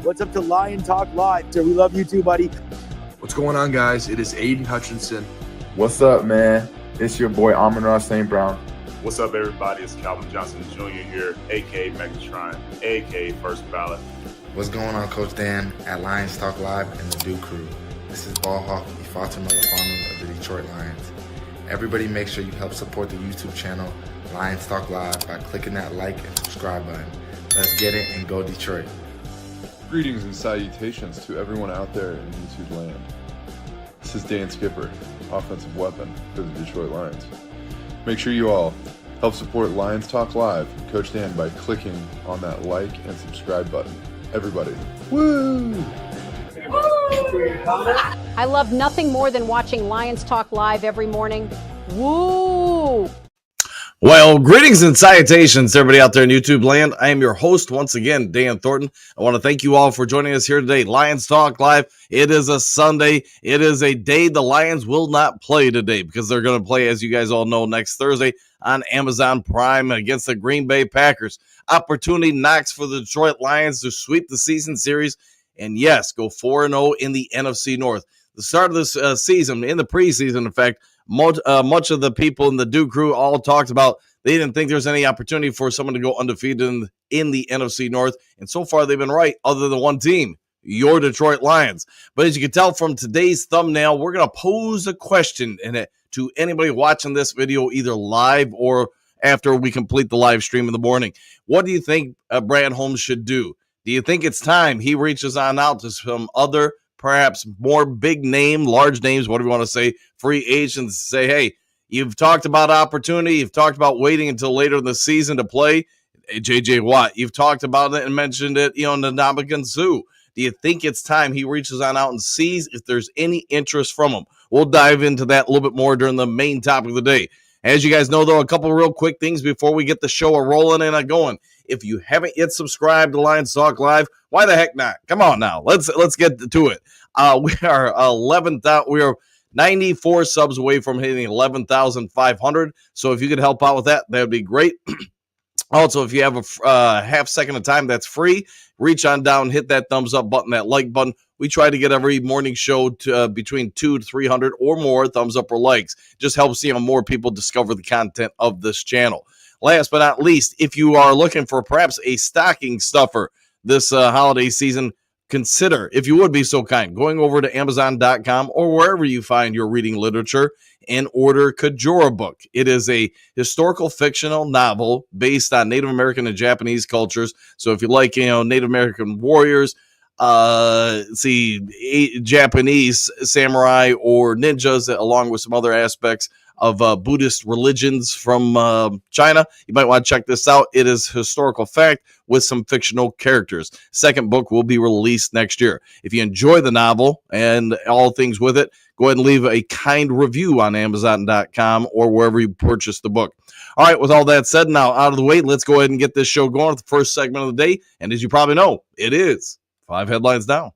What's up to Lion Talk Live? So we love you too, buddy. What's going on, guys? It is Aiden Hutchinson. What's up, man? It's your boy Amon-Ra St. Brown. What's up, everybody? It's Calvin Johnson Jr. here, a.k.a. Megatron, a.k.a. First Ballot. What's going on, Coach Dan at Lions Talk Live and the Duke Crew. This is Ball Hawk Ifeatu Melifonwu of the Detroit Lions. Everybody make sure you help support the YouTube channel Lions Talk Live by clicking that like and subscribe button. Let's get it and go Detroit. Greetings and salutations to everyone out there in YouTube land. This is Dan Skipper, offensive weapon for the Detroit Lions. Make sure you all help support Lions Talk Live and Coach Dan by clicking on that like and subscribe button. Everybody, woo! I love nothing more than watching Lions Talk Live every morning. Woo! Well, greetings and salutations to everybody out there in YouTube land. I am your host once again, Dan Thornton. I want to thank you all for joining us here today. Lions Talk Live. It is a Sunday. It is a day the Lions will not play today because they're going to play, as you guys all know, next Thursday on Amazon Prime against the Green Bay Packers. Opportunity knocks for the Detroit Lions to sweep the season series and, yes, go 4-0 in the NFC North. The start of this season, in the preseason, in fact, much of the people in the Duke Crew all talked about they didn't think there was any opportunity for someone to go undefeated in the NFC North. And so far, they've been right, other than one team, your Detroit Lions. But as you can tell from today's thumbnail, we're going to pose a question to anybody watching this video, either live or after we complete the live stream in the morning. What do you think Brad Holmes should do? Do you think it's time he reaches on out to some other, perhaps more big name, large names, whatever you want to say, free agents, say, hey, you've talked about opportunity. You've talked about waiting until later in the season to play J.J. Watt. You've talked about it and mentioned it, Ndamukong Suh. Do you think it's time he reaches on out and sees if there's any interest from him? We'll dive into that a little bit more during the main topic of the day. As you guys know, though, a couple of real quick things before we get the show rolling and going. If you haven't yet subscribed to Lions Talk Live, why the heck not? Come on now. Let's get to it. We are 11,000. We are 94 subs away from hitting 11,500. So if you could help out with that, that would be great. Also, if you have a half second of time that's free, reach on down, hit that thumbs up button, that like button. We try to get every morning show to between 200 to 300 or more thumbs up or likes. Just helps more people discover the content of this channel. Last but not least, if you are looking for perhaps a stocking stuffer this holiday season, consider, if you would be so kind, going over to Amazon.com or wherever you find your reading literature and order Kajora Book. It is a historical fictional novel based on Native American and Japanese cultures. So if you like, Native American warriors, Japanese samurai or ninjas, along with some other aspects of Buddhist religions from China, you might want to check this out. It is historical fact with some fictional characters. Second book will be released next year. If you enjoy the novel and all things with it, go ahead and leave a kind review on Amazon.com or wherever you purchase the book. All right, with all that said, now out of the way, let's go ahead and get this show going with the first segment of the day. And as you probably know, it is 5 Headlines Down.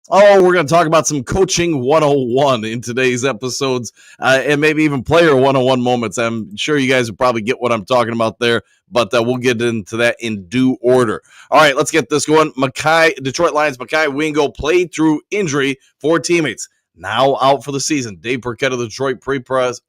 Oh, we're going to talk about some coaching 101 in today's episodes and maybe even player 101 moments. I'm sure you guys will probably get what I'm talking about there, but we'll get into that in due order. All right, let's get this going. Detroit Lions Mekhi Wingo played through injury for teammates. Now out for the season. Dave Burkett of the Detroit Free Press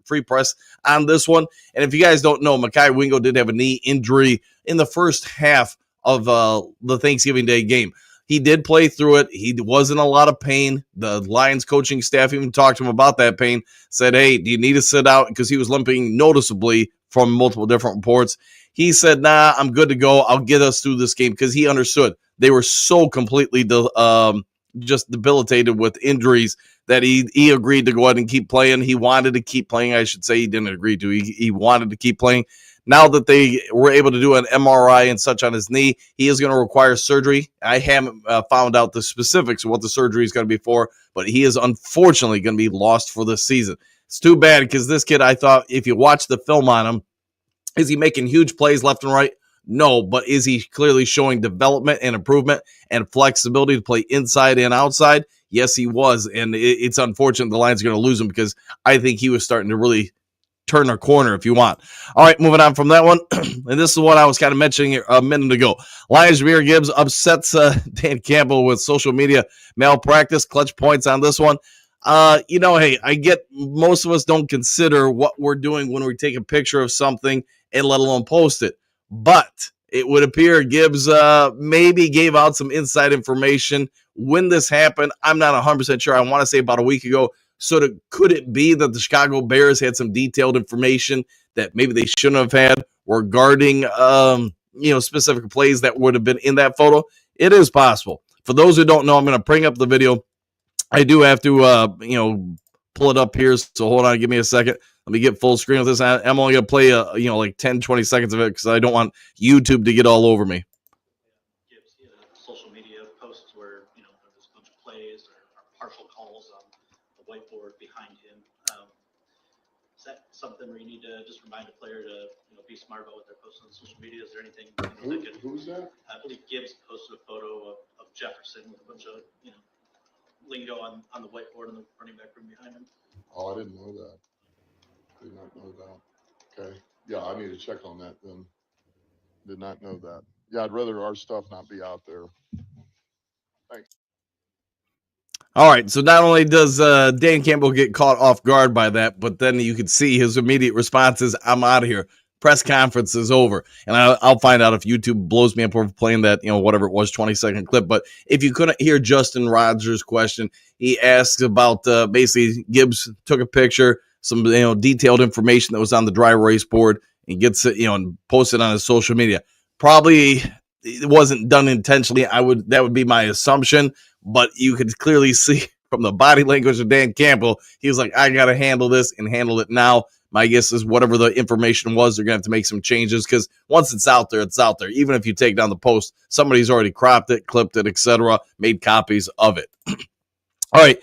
on this one. And if you guys don't know, Mekhi Wingo did have a knee injury in the first half of the Thanksgiving Day game. He did play through it. He was in a lot of pain. The Lions coaching staff even talked to him about that pain, said, hey, do you need to sit out? Because he was limping noticeably from multiple different reports. He said, nah, I'm good to go. I'll get us through this game because he understood they were so completely just debilitated with injuries that he agreed to go ahead and keep playing. He wanted to keep playing. I should say he didn't agree to. He wanted to keep playing. Now that they were able to do an MRI and such on his knee, he is going to require surgery. I haven't found out the specifics of what the surgery is going to be for, but he is unfortunately going to be lost for this season. It's too bad because this kid, I thought, if you watch the film on him, is he making huge plays left and right? No, but is he clearly showing development and improvement and flexibility to play inside and outside? Yes, he was, and it's unfortunate the Lions are going to lose him because I think he was starting to really turn a corner if you want. All right, moving on from that one. And this is what I was kind of mentioning a minute ago. Lions Jameer Gibbs upsets Dan Campbell with social media malpractice. Clutch points on this one. Hey, I get most of us don't consider what we're doing when we take a picture of something and let alone post it. But it would appear Gibbs maybe gave out some inside information when this happened. I'm not 100% sure. I want to say about a week ago. So could it be that the Chicago Bears had some detailed information that maybe they shouldn't have had regarding, specific plays that would have been in that photo? It is possible. For those who don't know, I'm going to bring up the video. I do have to, pull it up here. So hold on. Give me a second. Let me get full screen of this. I'm only going to play, like 10, 20 seconds of it because I don't want YouTube to get all over me. Gibbs, social media posts where, there's a bunch of plays or partial calls on the whiteboard behind him. Is that something where you need to just remind a player to, be smart about what they're posting on social media? Is there anything that could, Who's that? I believe Gibbs posted a photo of Jefferson with a bunch of, lingo on the whiteboard in the running back room behind him. Oh, I didn't know that. Did not know that. Okay. Yeah, I need to check on that then. Did not know that. Yeah, I'd rather our stuff not be out there. Thanks. All right, so not only does Dan Campbell get caught off guard by that, but then you can see his immediate response is, I'm out of here. Press conference is over. And I'll find out if YouTube blows me up for playing that, whatever it was, 20-second clip. But if you couldn't hear Justin Rogers' question, he asked about basically Gibbs took a picture, some detailed information that was on the dry erase board, and gets it, and posted on his social media. Probably it wasn't done intentionally. That would be my assumption, but you could clearly see from the body language of Dan Campbell, he was like, I got to handle this and handle it now. My guess is whatever the information was, they're going to have to make some changes because once it's out there, it's out there. Even if you take down the post, somebody's already cropped it, clipped it, etc., made copies of it. All right.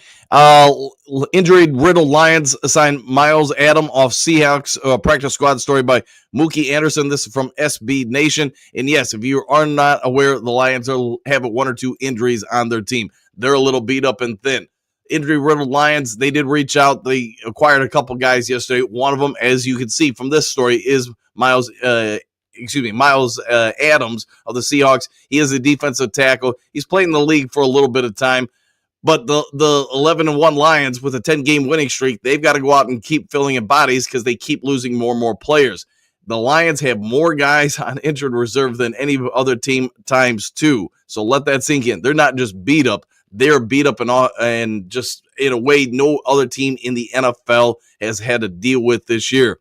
Injury-riddled Lions assign Miles Adam off Seahawks practice squad. Story by Mookie Anderson. This is from SB Nation. And yes, if you are not aware, the Lions have one or two injuries on their team. They're a little beat up and thin. Injury-riddled Lions, they did reach out. They acquired a couple guys yesterday. One of them, as you can see from this story, is Miles Adams of the Seahawks. He is a defensive tackle. He's played in the league for a little bit of time. But the 11-1 Lions with a 10-game winning streak, they've got to go out and keep filling in bodies because they keep losing more and more players. The Lions have more guys on injured reserve than any other team times two. So let that sink in. They're not just beat up. They're beat up and just in a way no other team in the NFL has had to deal with this year.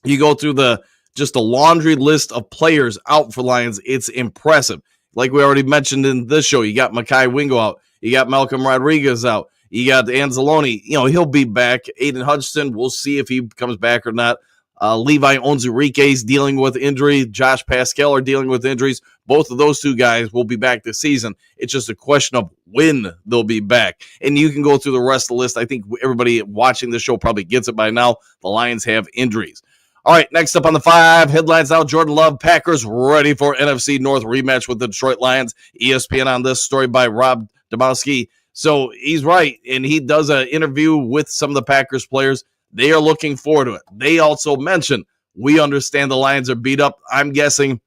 You go through just a laundry list of players out for Lions. It's impressive. Like we already mentioned in this show, you got Mekhi Wingo out. You got Malcolm Rodriguez out. You got Anzalone. He'll be back. Aiden Hutchinson, we'll see if he comes back or not. Levi Onwuzurike's dealing with injury. Josh Pascal are dealing with injuries. Both of those two guys will be back this season. It's just a question of when they'll be back. And you can go through the rest of the list. I think everybody watching the show probably gets it by now. The Lions have injuries. All right, next up on the 5 headlines now, Jordan Love, Packers ready for NFC North rematch with the Detroit Lions. ESPN on this story by Rob Domowski. So he's right, and he does an interview with some of the Packers players. They are looking forward to it. They also mentioned, we understand the Lions are beat up. I'm guessing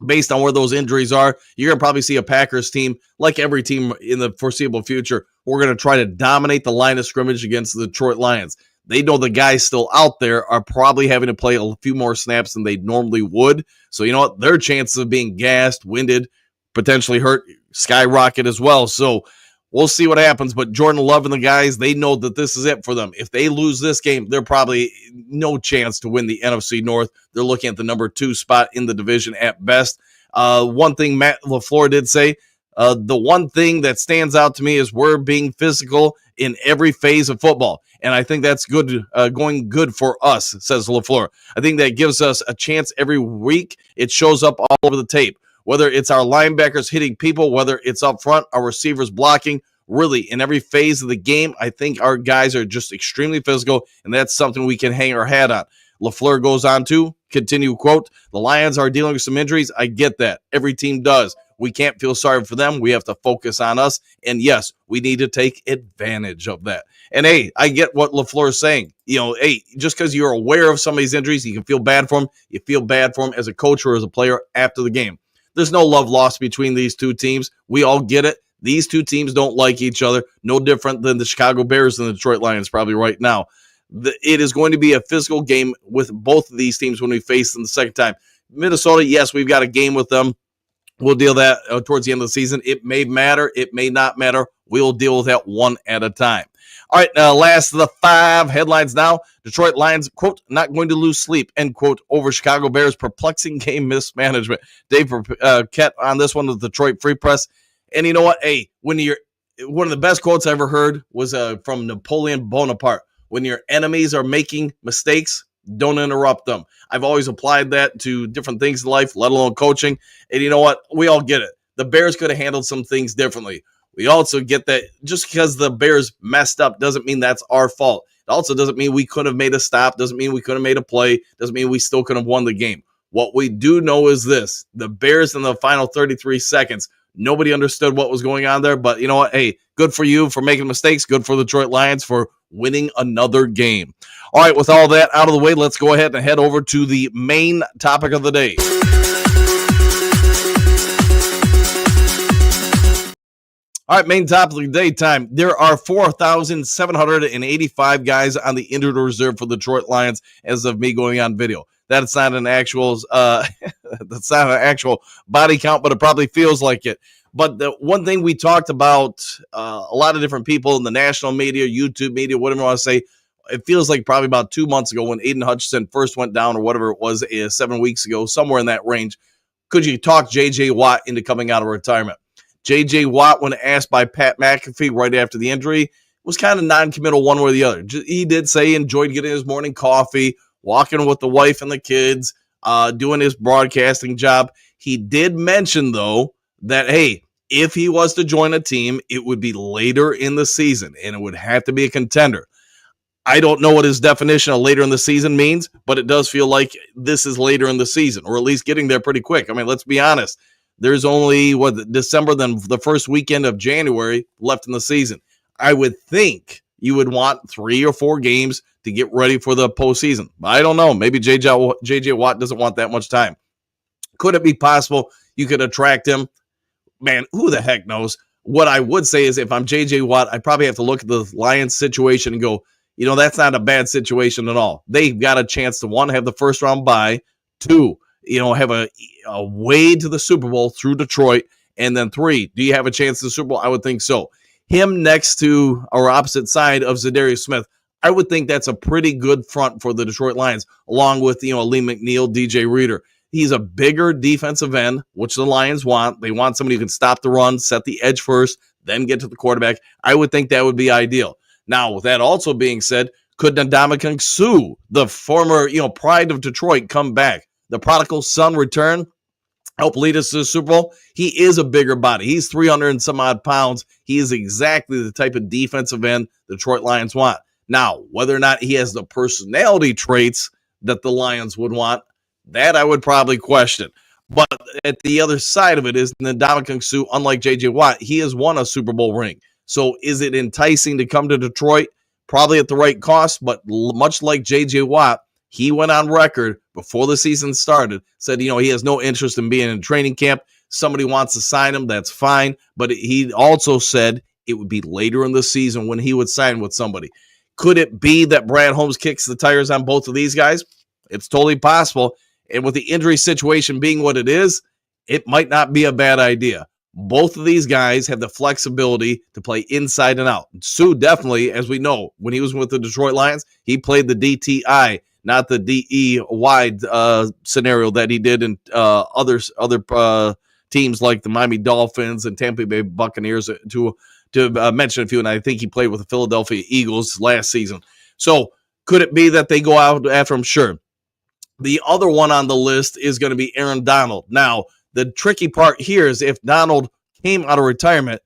based on where those injuries are, you're going to probably see a Packers team, like every team in the foreseeable future, we're going to try to dominate the line of scrimmage against the Detroit Lions. They know the guys still out there are probably having to play a few more snaps than they normally would. So you know what? Their chances of being gassed, winded, potentially hurt, skyrocket as well. So we'll see what happens. But Jordan Love and the guys, they know that this is it for them. If they lose this game, they're probably no chance to win the NFC North. They're looking at the number 2 spot in the division at best. One thing Matt LaFleur did say, the one thing that stands out to me is we're being physical in every phase of football. And I think that's good, going good for us, says LaFleur. I think that gives us a chance every week. It shows up all over the tape, whether it's our linebackers hitting people, whether it's up front, our receivers blocking. Really, in every phase of the game, I think our guys are just extremely physical, and that's something we can hang our hat on. LaFleur goes on to continue, quote, the Lions are dealing with some injuries. I get that. Every team does. we can't feel sorry for them. We have to focus on us. And yes, we need to take advantage of that. And hey, I get what LaFleur is saying. Hey, just because you're aware of somebody's injuries, you can feel bad for them. You feel bad for them as a coach or as a player after the game. There's no love lost between these two teams. We all get it. These two teams don't like each other. No different than the Chicago Bears and the Detroit Lions probably right now. It is going to be a physical game with both of these teams when we face them the second time. Minnesota, yes, we've got a game with them. We'll deal that towards the end of the season. It may matter. It may not matter. We'll deal with that one at a time. All right, last of the 5 headlines now. Detroit Lions, quote, not going to lose sleep, end quote, over Chicago Bears perplexing game mismanagement. Dave Kett on this one with the Detroit Free Press. And you know what? Hey, one of the best quotes I ever heard was from Napoleon Bonaparte. When your enemies are making mistakes, don't interrupt them. I've always applied that to different things in life, let alone coaching. And you know what? We all get it. The Bears could have handled some things differently. We also get that just because the Bears messed up doesn't mean that's our fault. It also doesn't mean we could have made a stop, doesn't mean we could have made a play, doesn't mean we still could have won the game. What we do know is this. The Bears in the final 33 seconds, nobody understood what was going on there. But you know what? Hey, good for you for making mistakes. Good for the Detroit Lions for winning another game. All right, with all that out of the way, let's go ahead and head over to the main topic of the day. All right, main topic of the day time. There are 4,785 guys on the injured reserve for the Detroit Lions as of me going on video. That's not an actual body count, but it probably feels like it. But the one thing we talked about, a lot of different people in the national media, YouTube media, whatever you want to say, it feels like probably about 2 months ago when Aiden Hutchinson first went down or whatever it was 7 weeks ago, somewhere in that range. Could you talk J.J. Watt into coming out of retirement? J.J. Watt, when asked by Pat McAfee right after the injury, was kind of non-committal one way or the other. He did say he enjoyed getting his morning coffee, walking with the wife and the kids, doing his broadcasting job. He did mention, though, that, hey, if he was to join a team, it would be later in the season, and it would have to be a contender. I don't know what his definition of later in the season means, but it does feel like this is later in the season, or at least getting there pretty quick. I mean, let's be honest. There's only, December, then the first weekend of January left in the season. I would think you would want 3 or 4 games to get ready for the postseason. But I don't know. Maybe J.J. Watt doesn't want that much time. Could it be possible you could attract him? Man, who the heck knows? What I would say is if I'm J.J. Watt, I probably have to look at the Lions situation and go, that's not a bad situation at all. They've got a chance to, 1, have the first round bye, 2, have a way to the Super Bowl through Detroit, and then 3, do you have a chance to the Super Bowl? I would think so. Him next to or opposite side of Zadarius Smith, I would think that's a pretty good front for the Detroit Lions, along with, Lee McNeil, DJ Reader. He's a bigger defensive end, which the Lions want. They want somebody who can stop the run, set the edge first, then get to the quarterback. I would think that would be ideal. Now, with that also being said, could Ndamukong Suh, the former, pride of Detroit, come back? The prodigal son return, help lead us to the Super Bowl? He is a bigger body. He's 300 and some odd pounds. He is exactly the type of defensive end the Detroit Lions want. Now, whether or not he has the personality traits that the Lions would want, that I would probably question. But at the other side of it is Ndamukong Suh, unlike J.J. Watt, he has won a Super Bowl ring. So is it enticing to come to Detroit? Probably at the right cost, but much like J.J. Watt, he went on record before the season started, said, he has no interest in being in training camp. Somebody wants to sign him, that's fine. But he also said it would be later in the season when he would sign with somebody. Could it be that Brad Holmes kicks the tires on both of these guys? It's totally possible. And with the injury situation being what it is, it might not be a bad idea. Both of these guys have the flexibility to play inside and out. Suh definitely, as we know, when he was with the Detroit Lions, he played the DTI, not the DE wide scenario that he did in other teams like the Miami Dolphins and Tampa Bay Buccaneers, to mention a few. And I think he played with the Philadelphia Eagles last season. So could it be that they go out after him? Sure. The other one on the list is going to be Aaron Donald. Now, the tricky part here is if Donald came out of retirement,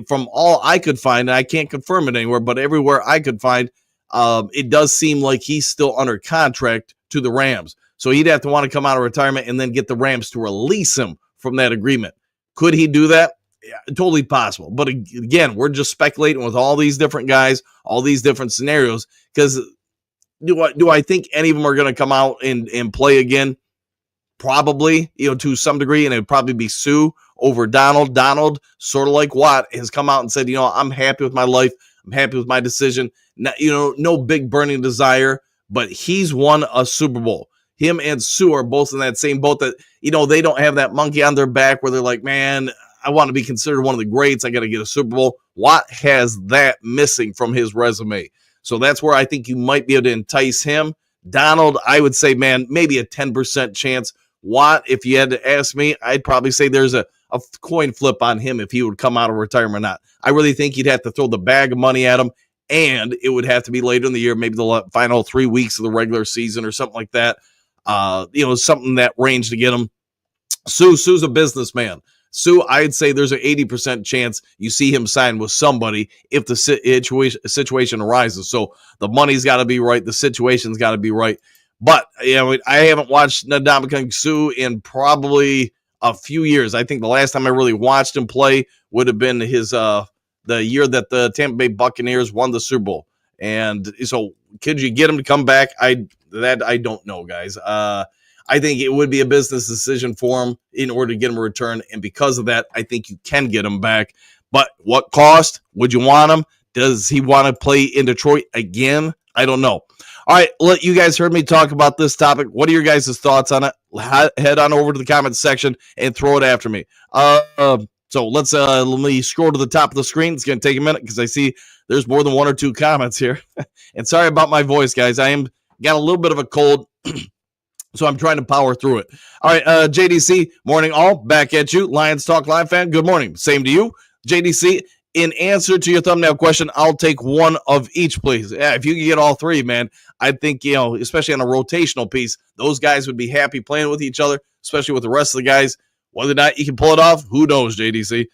from all I could find, and I can't confirm it anywhere, but everywhere I could find, it does seem like he's still under contract to the Rams. So he'd have to want to come out of retirement and then get the Rams to release him from that agreement. Could he do that? Yeah, totally possible. But again, we're just speculating with all these different guys, all these different scenarios. Because do I think any of them are going to come out and play again? Probably, to some degree, and it'd probably be Sue over Donald. Donald, sort of like Watt, has come out and said, I'm happy with my life. I'm happy with my decision. No big burning desire, but he's won a Super Bowl. Him and Sue are both in that same boat that, they don't have that monkey on their back where they're like, man, I want to be considered one of the greats. I got to get a Super Bowl. Watt has that missing from his resume. So that's where I think you might be able to entice him. Donald, I would say, man, maybe a 10% chance. Watt, if you had to ask me, I'd probably say there's a coin flip on him if he would come out of retirement or not. I really think you'd have to throw the bag of money at him, and it would have to be later in the year, maybe the final 3 weeks of the regular season or something like that. Something in that range to get him. Sue's a businessman. Sue, I'd say there's an 80% chance you see him sign with somebody if the situation arises. So the money's got to be right. The situation's got to be right. But, I haven't watched Ndamukong Suh in probably a few years. I think the last time I really watched him play would have been his the year that the Tampa Bay Buccaneers won the Super Bowl. And so could you get him to come back? I don't know, guys. I think it would be a business decision for him in order to get him a return. And because of that, I think you can get him back. But what cost? Would you want him? Does he want to play in Detroit again? I don't know. All right, you guys heard me talk about this topic. What are your guys' thoughts on it? Head on over to the comments section and throw it after me. So let me scroll to the top of the screen. It's going to take a minute because I see there's more than 1 or 2 comments here. And sorry about my voice, guys. I got a little bit of a cold, so I'm trying to power through it. All right, JDC, morning all. Back at you. Lions Talk Live fan, good morning. Same to you. JDC, in answer to your thumbnail question, I'll take one of each, please. Yeah, if you can get all 3, man, I think, especially on a rotational piece, those guys would be happy playing with each other, especially with the rest of the guys. Whether or not you can pull it off, who knows, JDC.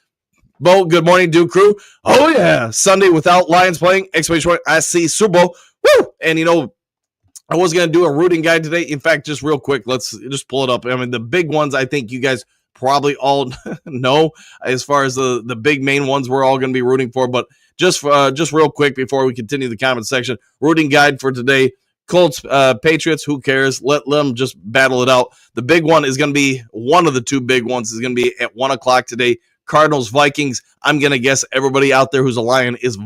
Bo, good morning, Duke Crew. Oh, yeah. Sunday without Lions playing. I see Super Bowl. Woo! And, I was going to do a rooting guide today. In fact, just real quick, let's just pull it up. I mean, the big ones I think you guys probably all know as far as the big main ones we're all going to be rooting for. But just real quick before we continue the comment section, rooting guide for today. Colts, Patriots, who cares? Let them just battle it out. The big one is going to be one of the 2 big ones is going to be at 1 o'clock today. Cardinals, Vikings. I'm going to guess everybody out there who's a Lion is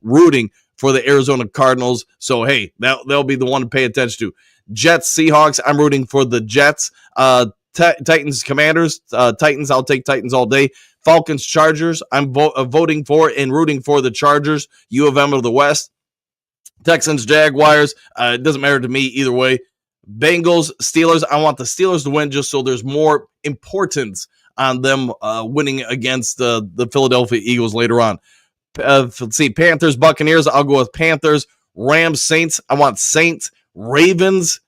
rooting for the Arizona Cardinals. So, hey, they'll be the one to pay attention to. Jets, Seahawks. I'm rooting for the Jets. Titans, Commanders. Titans, I'll take Titans all day. Falcons, Chargers. I'm voting for and rooting for the Chargers. U of M of the West. Texans, Jaguars. It doesn't matter to me either way. Bengals, Steelers. I want the Steelers to win just so there's more importance on them winning against the Philadelphia Eagles later on. Let's see, Panthers, Buccaneers. I'll go with Panthers. Rams, Saints. I want Saints. Ravens,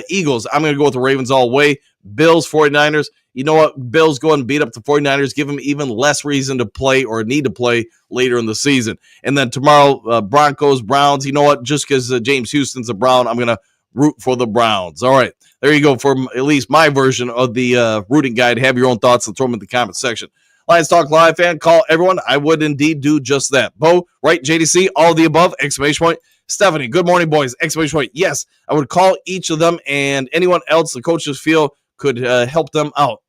Eagles. I'm going to go with the Ravens all the way. Bills, 49ers. You know what? Bills go and beat up the 49ers, give them even less reason to play or need to play later in the season. And then tomorrow, Broncos, Browns. You know what? Just because James Houston's a Brown, I'm going to root for the Browns. All right. There you go for at least my version of the rooting guide. Have your own thoughts and throw them in the comment section. Lions Talk Live fan, call everyone. I would indeed do just that. Bo, right? JDC, all of the above, exclamation point. Stephanie, good morning, boys, exclamation point. Yes, I would call each of them and anyone else the coaches feel could help them out.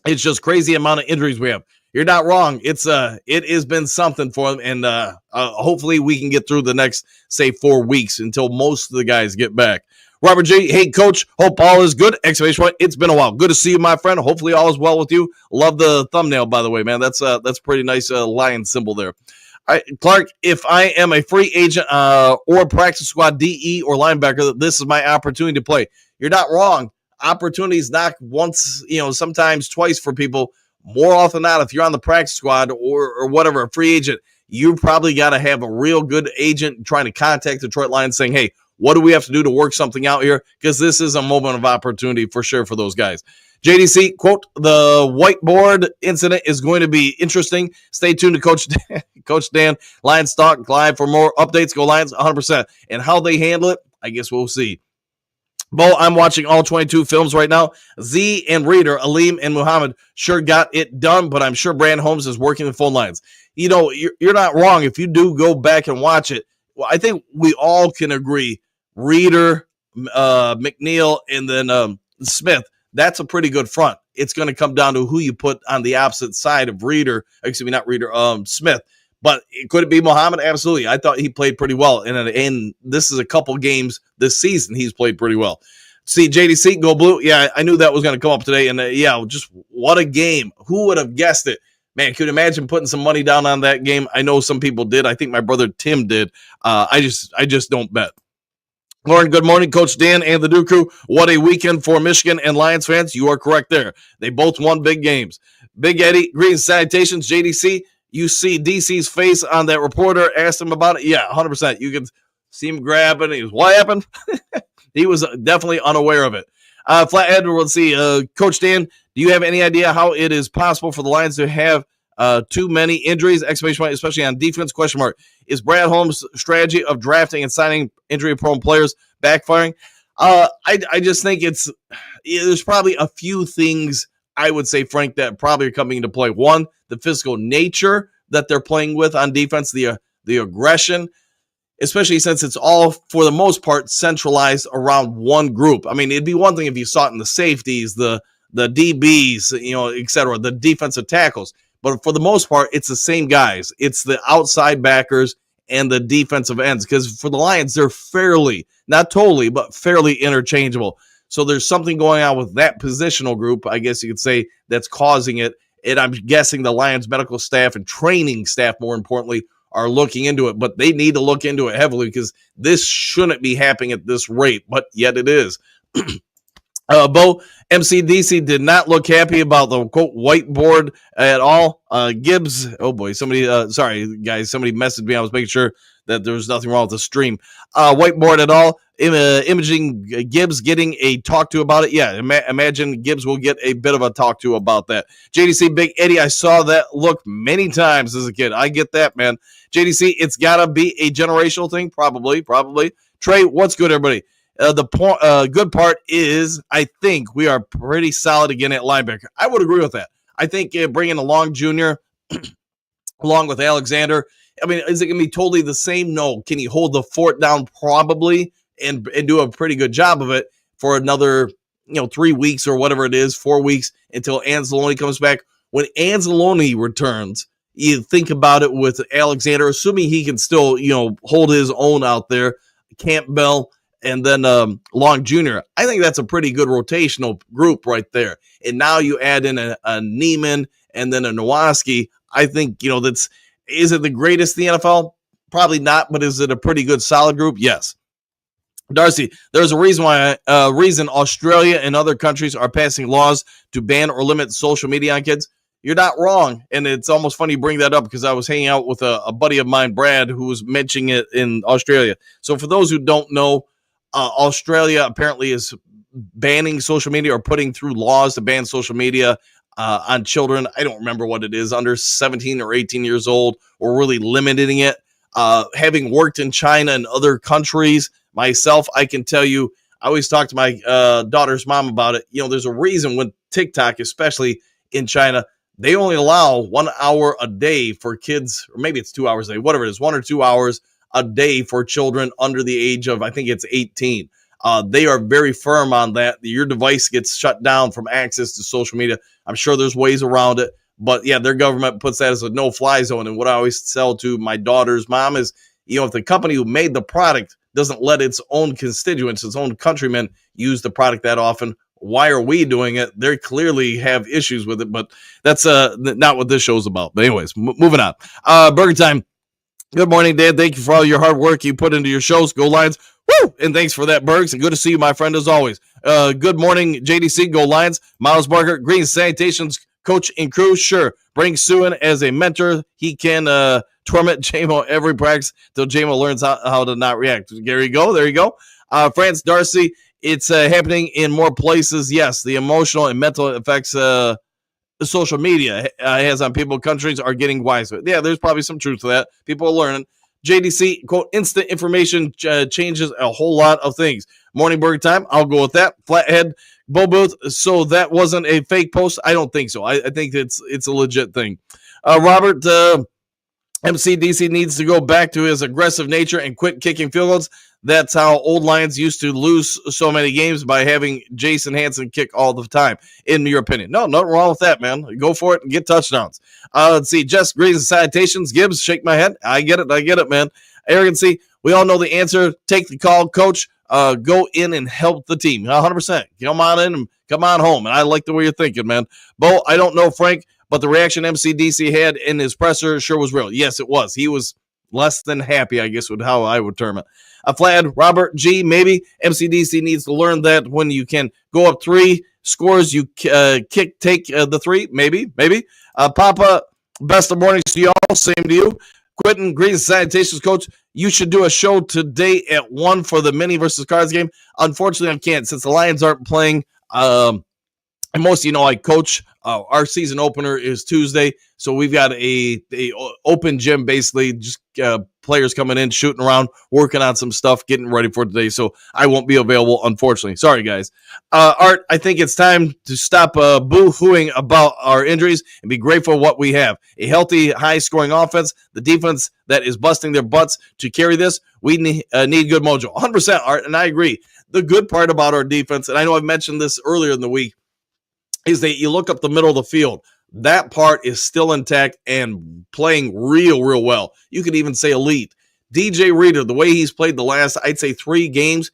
It's just crazy amount of injuries we have. You're not wrong. It has been something for them, and hopefully we can get through the next, say, 4 weeks until most of the guys get back. Robert G, hey, coach, hope all is good. Exclamation point. It's been a while. Good to see you, my friend. Hopefully all is well with you. Love the thumbnail, by the way, man. That's pretty nice lion symbol there. All right, Clark, if I am a free agent or practice squad DE or linebacker, this is my opportunity to play. You're not wrong. Opportunities knock once, sometimes twice for people. More often than not, if you're on the practice squad or whatever, a free agent, you probably got to have a real good agent trying to contact Detroit Lions saying, hey, what do we have to do to work something out here? Because this is a moment of opportunity for sure for those guys. JDC, quote, the whiteboard incident is going to be interesting. Stay tuned to Coach Dan, Lions Talk Live for more updates. Go Lions, 100%. And how they handle it, I guess we'll see. Bo, I'm watching all 22 films right now. Z and Reader, Aleem and Muhammad sure got it done, but I'm sure Brand Holmes is working the phone lines. You know, you're not wrong. If you do go back and watch it, well, I think we all can agree Reader, McNeil, and then Smith, that's a pretty good front. It's going to come down to who you put on the opposite side of Reader. Excuse me, not Reader, Smith. But could it be Muhammad? Absolutely. I thought he played pretty well. And this is a couple games this season he's played pretty well. See, JDC, go blue. Yeah, I knew that was going to come up today. And yeah, just what a game. Who would have guessed it? Man, could you imagine putting some money down on that game? I know some people did. I think my brother Tim did. I just don't bet. Lauren, good morning, Coach Dan and the Duke Crew. What a weekend for Michigan and Lions fans. You are correct there. They both won big games. Big Eddie, greetings, salutations, JDC. You see DC's face on that reporter, asked him about it. Yeah, 100%. You can see him grabbing. He was, what happened? He was definitely unaware of it. Flathead, let's see. Coach Dan, do you have any idea how it is possible for the Lions to have too many injuries, exclamation point, especially on defense, question mark. Is Brad Holmes' strategy of drafting and signing injury-prone players backfiring? I just think there's probably a few things, I would say, Frank, that probably are coming into play. One, the physical nature that they're playing with on defense, the aggression, especially since it's all, for the most part, centralized around one group. I mean, it'd be one thing if you saw it in the safeties, the DBs, et cetera, the defensive tackles. But for the most part, it's the same guys. It's the outside backers and the defensive ends. Because for the Lions, they're fairly, not totally, but fairly interchangeable. So there's something going on with that positional group, I guess you could say, that's causing it. And I'm guessing the Lions medical staff and training staff, more importantly, are looking into it. But they need to look into it heavily because this shouldn't be happening at this rate. But yet it is. Bo, MCDC did not look happy about the, quote, whiteboard at all. Gibbs, oh boy, sorry, guys, somebody messaged me. I was making sure that there was nothing wrong with the stream. Whiteboard at all. Imaging Gibbs getting a talk to about it. Yeah, imagine Gibbs will get a bit of a talk to about that. JDC, Big Eddie, I saw that look many times as a kid. I get that, man. JDC, it's got to be a generational thing. Probably. Trey, what's good, everybody? The good part is I think we are pretty solid again at linebacker. I would agree with that. I think bringing along Junior along with Alexander, I mean, is it going to be totally the same? No. Can he hold the fort down? Probably, and do a pretty good job of it for another 3 weeks or whatever it is, 4 weeks until Anzalone comes back. When Anzalone returns, you think about it with Alexander, assuming he can still hold his own out there, Campbell, and then Long Jr. I think that's a pretty good rotational group right there. And now you add in a Neiman and then a Nowoski. I think, is it the greatest in the NFL? Probably not, but is it a pretty good solid group? Yes. Darcy, there's a reason why Australia and other countries are passing laws to ban or limit social media on kids. You're not wrong. And it's almost funny you bring that up because I was hanging out with a buddy of mine, Brad, who was mentioning it in Australia. So for those who don't know, Australia apparently is banning social media or putting through laws to ban social media on children. I don't remember what it is, under 17 or 18 years old, or really limiting it. Having worked in China and other countries myself, I can tell you, I always talk to my daughter's mom about it. There's a reason when TikTok, especially in China, they only allow 1 hour a day for kids, or maybe it's 2 hours a day, whatever it is, 1 or 2 hours a day for children under the age of, I think it's 18. They are very firm on that. Your device gets shut down from access to social media. I'm sure there's ways around it, but yeah, their government puts that as a no-fly zone. And what I always tell to my daughter's mom is, if the company who made the product doesn't let its own constituents, its own countrymen use the product that often, why are we doing it? They clearly have issues with it, but that's not what this show's about. But anyways, moving on. Burger Time. Good morning, Dan. Thank you for all your hard work you put into your shows. Go Lions. Woo! And thanks for that, Bergs. And good to see you, my friend, as always. Good morning, JDC. Go Lions. Miles Barker, Green Sanitation's coach and crew. Sure. Bring Sue in as a mentor. He can torment JMO every practice till JMO learns how to not react. There you go. There you go. France Darcy, it's happening in more places. Yes, the emotional and mental effects social media has on people, countries are getting wiser. Yeah, there's probably some truth to that. People are learning. JDC, quote, instant information changes a whole lot of things. Morning burger time, I'll go with that. Flathead, Bo Booth, so that wasn't a fake post? I don't think so. I think it's a legit thing. Robert, MCDC needs to go back to his aggressive nature and quit kicking field goals. That's how old Lions used to lose so many games, by having Jason Hanson kick all the time, in your opinion. No, nothing wrong with that, man. Go for it and get touchdowns. Let's see. Just greetings and salutations. Gibbs, shake my head. I get it, man. Arrogancy, we all know the answer. Take the call, coach. Go in and help the team. 100%. Come on in and come on home. And I like the way you're thinking, man. Bo, I don't know, Frank, but the reaction MCDC had in his presser sure was real. Yes, it was. He was less than happy, I guess, with how I would term it. Flathead, Robert G, maybe MCDC needs to learn that when you can go up 3 scores, you take the 3. Maybe. Papa, best of mornings to y'all. Same to you. Quentin, greetings and salutations, coach. You should do a show today at 1 for the mini versus cards game. Unfortunately, I can't, since the Lions aren't playing. And most of you know I coach. Our season opener is Tuesday, so we've got a open gym, basically, just players coming in, shooting around, working on some stuff, getting ready for today, so I won't be available, unfortunately. Sorry, guys. Art, I think it's time to stop boo-hooing about our injuries and be grateful for what we have. A healthy, high-scoring offense, the defense that is busting their butts to carry this. We need good mojo. 100%, Art, and I agree. The good part about our defense, and I know I've mentioned this earlier in the week, is that you look up the middle of the field. That part is still intact and playing real well. You could even say elite. DJ Reader, the way he's played the last, I'd say 3 games,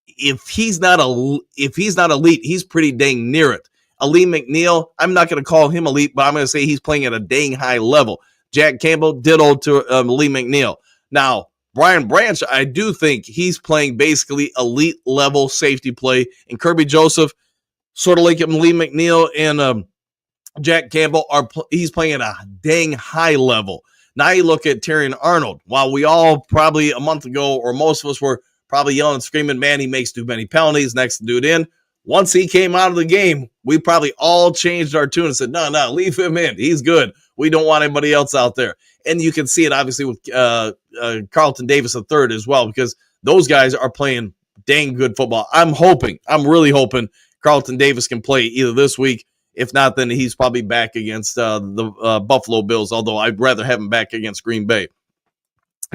if he's not elite, he's pretty dang near it. Ali McNeil, I'm not going to call him elite, but I'm going to say he's playing at a dang high level. Jack Campbell, ditto to Ali McNeil. Now, Brian Branch, I do think he's playing basically elite level safety play. And Kirby Joseph, sort of like Lee McNeil and Jack Campbell, he's playing at a dang high level. Now you look at Terrion Arnold. While we all probably a month ago, or most of us were probably yelling and screaming, man, he makes too many penalties, next dude in. Once he came out of the game, we probably all changed our tune and said, no, leave him in. He's good. We don't want anybody else out there. And you can see it obviously with Carlton Davis III as well, because those guys are playing dang good football. I'm really hoping Carlton Davis can play either this week. If not, then he's probably back against the Buffalo Bills, although I'd rather have him back against Green Bay.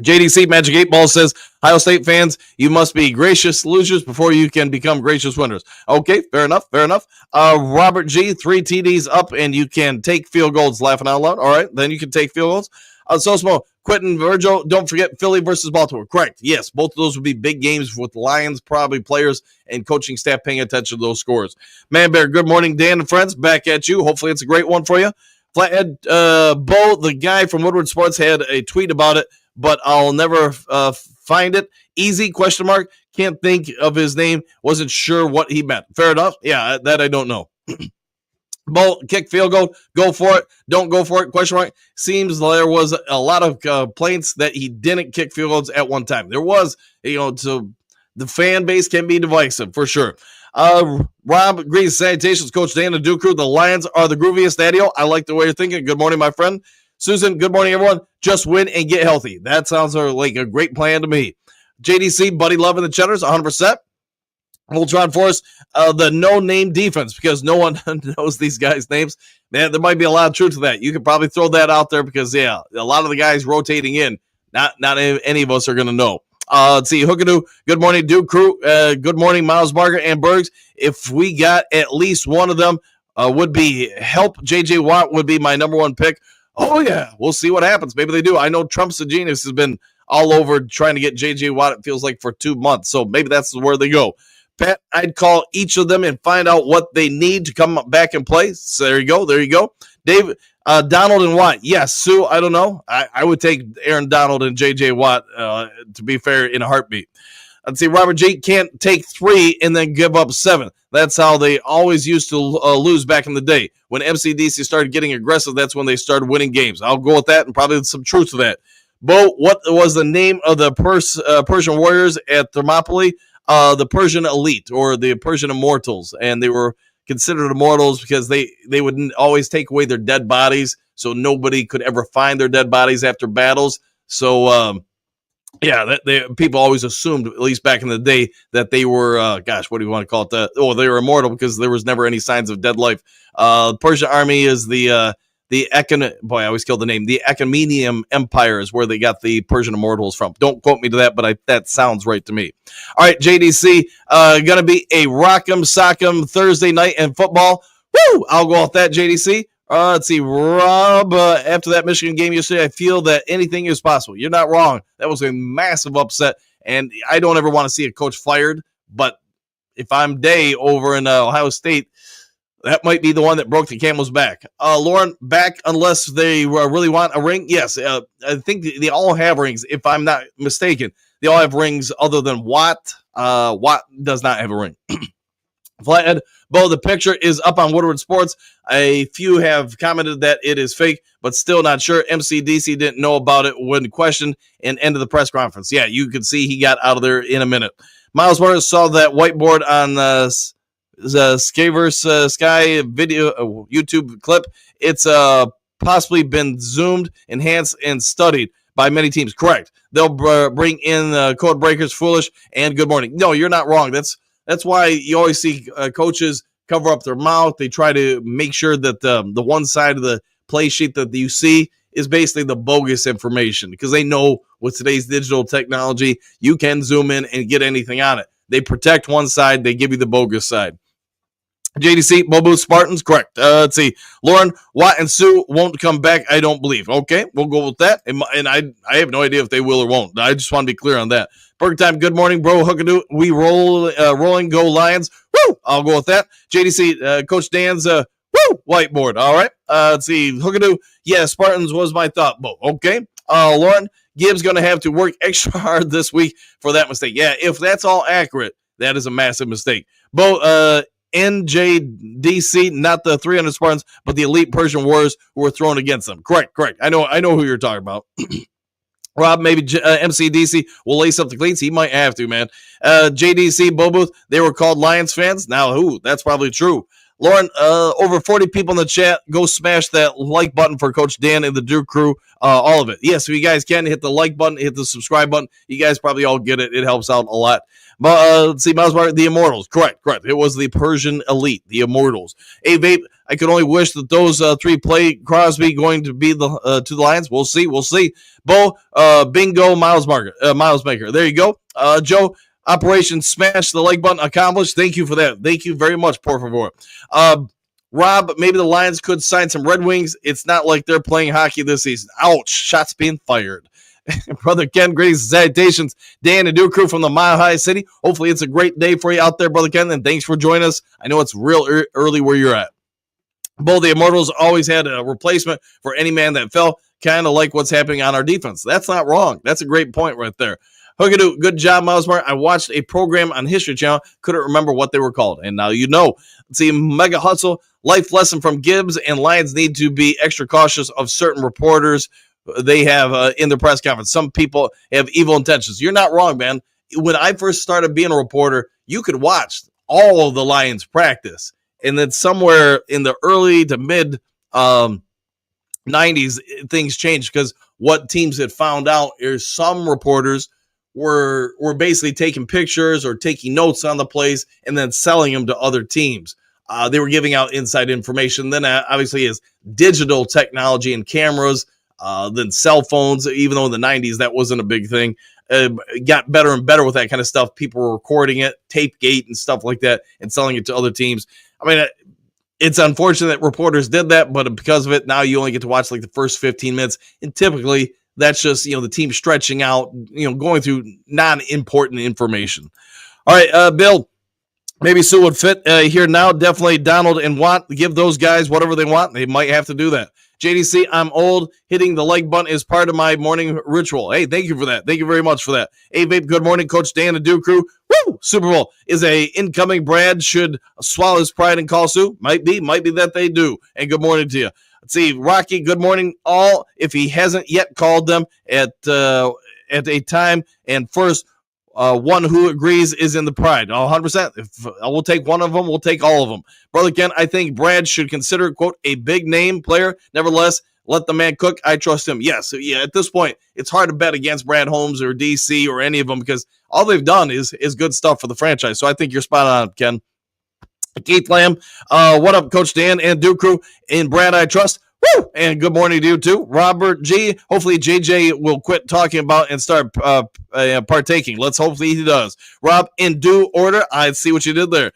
JDC Magic 8 Ball says, Ohio State fans, you must be gracious losers before you can become gracious winners. Okay, fair enough. Robert G, 3 TDs up, and you can take field goals, laughing out loud. All right, then you can take field goals. Sosmo, Quentin, Virgil, don't forget Philly versus Baltimore. Correct. Yes, both of those would be big games with Lions, probably players and coaching staff paying attention to those scores. Man Bear, good morning, Dan and friends. Back at you. Hopefully it's a great one for you. Flathead, Bo, the guy from Woodward Sports, had a tweet about it, but I'll never find it. Easy, question mark. Can't think of his name. Wasn't sure what he meant. Fair enough. Yeah, that I don't know. Bo, kick field goal, go for it. Don't go for it, question mark. Seems there was a lot of complaints that he didn't kick field goals at one time. There was, so the fan base can be divisive for sure. Rob, greetings, salutations, Coach Dan and Duke Crew. The Lions are the grooviest, Daddy-O. I like the way you're thinking. Good morning, my friend. Susan, good morning, everyone. Just win and get healthy. That sounds like a great plan to me. JDC, Buddy Love and the Cheddars, 100%. Voltron Force, the no-name defense, because no one knows these guys' names. Man, there might be a lot of truth to that. You could probably throw that out there because, yeah, a lot of the guys rotating in, not any of us are going to know. Let's see, Hookadoo, good morning, Duke Crew. Good morning, Miles Barger and Bergs. If we got at least one of them, would be help. J.J. Watt would be my number 1 pick. Oh, yeah, we'll see what happens. Maybe they do. I know Trump's a genius has been all over trying to get J.J. Watt, it feels like, for 2 months. So maybe that's where they go. Pat, I'd call each of them and find out what they need to come back and play. So there you go. Dave, Donald and Watt. Yes, Sue, I don't know. I would take Aaron Donald and J.J. Watt, to be fair, in a heartbeat. Let's see, Robert G can't take 3 and then give up 7. That's how they always used to lose back in the day. When MCDC started getting aggressive, that's when they started winning games. I'll go with that, and probably some truth to that. Bo, what was the name of the Persian Warriors at Thermopylae? The Persian Elite, or the Persian Immortals, and they were considered immortals because they would always take away their dead bodies, so nobody could ever find their dead bodies after battles. So Yeah, that people always assumed, at least back in the day, that they were, what do you want to call it? They were immortal because there was never any signs of dead life. Persian army is the I always kill the name. The Achaemenid Empire is where they got the Persian immortals from. Don't quote me to that, but that sounds right to me. All right, JDC, gonna be a rock'em sock'em Thursday night in football. Woo! I'll go off that, JDC. Let's see, Rob, after that Michigan game yesterday, I feel that anything is possible. You're not wrong. That was a massive upset, and I don't ever want to see a coach fired, but if I'm Day over in Ohio State, that might be the one that broke the camel's back. Lauren, back unless they really want a ring? Yes, I think they all have rings, if I'm not mistaken. They all have rings other than Watt. Watt does not have a ring. Flathead, Bo, the picture is up on Woodward Sports. A few have commented that it is fake, but still not sure. MCDC didn't know about it when questioned and end of the press conference. Yeah, you could see he got out of there in a minute. Miles Morris saw that whiteboard on the Skyverse Sky video YouTube clip. It's possibly been zoomed, enhanced, and studied by many teams. Correct. They'll bring in code breakers, foolish, and good morning. No, you're not wrong. That's why you always see coaches cover up their mouth. They try to make sure that the one side of the play sheet that you see is basically the bogus information, because they know with today's digital technology, you can zoom in and get anything on it. They protect one side. They give you the bogus side. JDC, Bobo Spartans, correct. Let's see. Lauren, Watt and Sue won't come back, I don't believe. Okay, we'll go with that. And I have no idea if they will or won't. I just want to be clear on that. Burger time, good morning, bro. Hookadoo, we rolling, go Lions. Woo! I'll go with that. JDC, Coach Dan's, whiteboard. All right. Let's see. Hookadoo, yeah, Spartans was my thought, Bo. Okay. Lauren, Gibbs going to have to work extra hard this week for that mistake. Yeah, if that's all accurate, that is a massive mistake. Bo, NJDC, not the 300 Spartans, but the elite Persian warriors who were thrown against them. Correct. I know who you're talking about. Rob, maybe MCDC will lace up the cleats. He might have to, man. JDC, Bobuth, they were called Lions fans. Now, who? That's probably true. Lauren, over 40 people in the chat. Go smash that like button for Coach Dan and the Duke crew. All of it. Yes, if you guys can, hit the like button, hit the subscribe button. You guys probably all get it. It helps out a lot. But let's see, the Immortals. Correct. It was the Persian elite, the Immortals. Hey, Vape, I could only wish that those three play Crosby going to be to the Lions. We'll see. Bo, bingo, Miles Maker. There you go. Joe, Operation Smash the like button accomplished. Thank you for that. Thank you very much, por favor. Rob, maybe the Lions could sign some Red Wings. It's not like they're playing hockey this season. Ouch. Shots being fired. Brother Ken, greetings and salutations. Dan and Duke crew from the Mile High City. Hopefully it's a great day for you out there, Brother Ken, and thanks for joining us. I know it's real early where you're at. Both the Immortals always had a replacement for any man that fell, kind of like what's happening on our defense. That's not wrong. That's a great point right there. Hookadoo, good job, Milesmart. I watched a program on History Channel, couldn't remember what they were called, and now you know. Let's see, Mega Hustle, life lesson from Gibbs, and Lions need to be extra cautious of certain reporters they have in the press conference. Some people have evil intentions. You're not wrong, man. When I first started being a reporter, you could watch all of the Lions practice, and then somewhere in the early to mid 90s, things changed because what teams had found out is some reporters were basically taking pictures or taking notes on the plays and then selling them to other teams. They were giving out inside information. Then obviously as digital technology and cameras, then cell phones, even though in the 90s that wasn't a big thing, got better and better with that kind of stuff. People were recording it, Tapegate and stuff like that, and selling it to other teams. I mean, it's unfortunate that reporters did that, but because of it, now you only get to watch like the first 15 minutes, and typically that's just, the team stretching out, going through non-important information. All right, Bill, maybe Sue would fit here now. Definitely Donald and Watt, give those guys whatever they want. They might have to do that. JDC, I'm old. Hitting the like button is part of my morning ritual. Hey, thank you for that. Thank you very much for that. Hey, Vape, good morning. Coach Dan and Duke crew. Woo! Super Bowl. Is a incoming Brad should swallow his pride and call Sue? Might be that they do. And good morning to you. Let's see, Rocky, good morning all. If he hasn't yet called them at a time and first, one who agrees is in the pride. 100%. If we'll take one of them, we'll take all of them. Brother Ken, I think Brad should consider, quote, a big name player. Nevertheless, let the man cook. I trust him. Yes. Yeah. At this point, it's hard to bet against Brad Holmes or DC or any of them because all they've done is good stuff for the franchise. So I think you're spot on, Ken. Keith Lamb, what up, Coach Dan and Duke Crew? And Brad, I trust. Woo! And good morning to you, too. Robert G. Hopefully, JJ will quit talking about and start partaking. Let's hopefully he does. Rob, in due order, I see what you did there.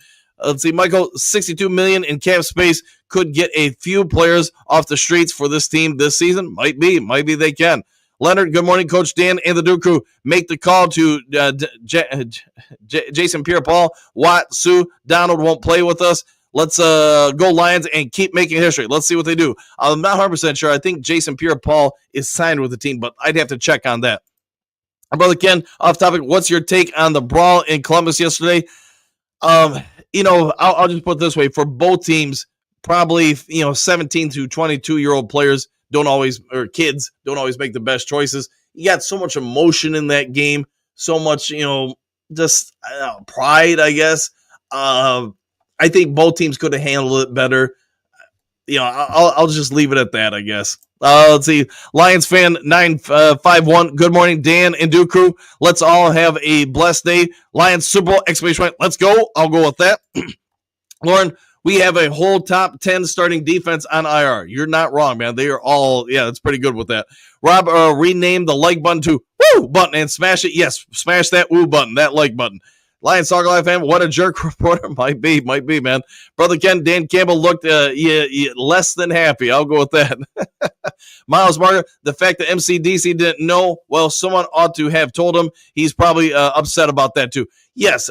Let's see, Michael, $62 million in cap space could get a few players off the streets for this team this season. Might be they can. Leonard, good morning, Coach Dan and the Duke Crew. Make the call to Jason Pierre-Paul, Watt, Sue, Donald won't play with us. Let's go Lions and keep making history. Let's see what they do. I'm not 100% sure. I think Jason Pierre-Paul is signed with the team, but I'd have to check on that. Brother Ken, off topic, what's your take on the brawl in Columbus yesterday? I'll just put it this way. For both teams, probably 17 to 22-year-old players kids don't always make the best choices. You got so much emotion in that game, so much, just pride, I guess. I think both teams could have handled it better. I'll just leave it at that, I guess. Let's see. Lions fan 951. Good morning, Dan and Duke Crew. Let's all have a blessed day. Lions Super Bowl! Exclamation point. Let's go. I'll go with that. Lauren, we have a whole top 10 starting defense on IR. You're not wrong, man. They are all, that's pretty good with that. Rob, rename the like button to woo button and smash it. Yes, smash that woo button, that like button. Lions Soccer Life fan, what a jerk reporter. Might be, man. Brother Ken, Dan Campbell looked less than happy. I'll go with that. Miles Martin, the fact that MCDC didn't know, well, someone ought to have told him. He's probably upset about that too. Yes,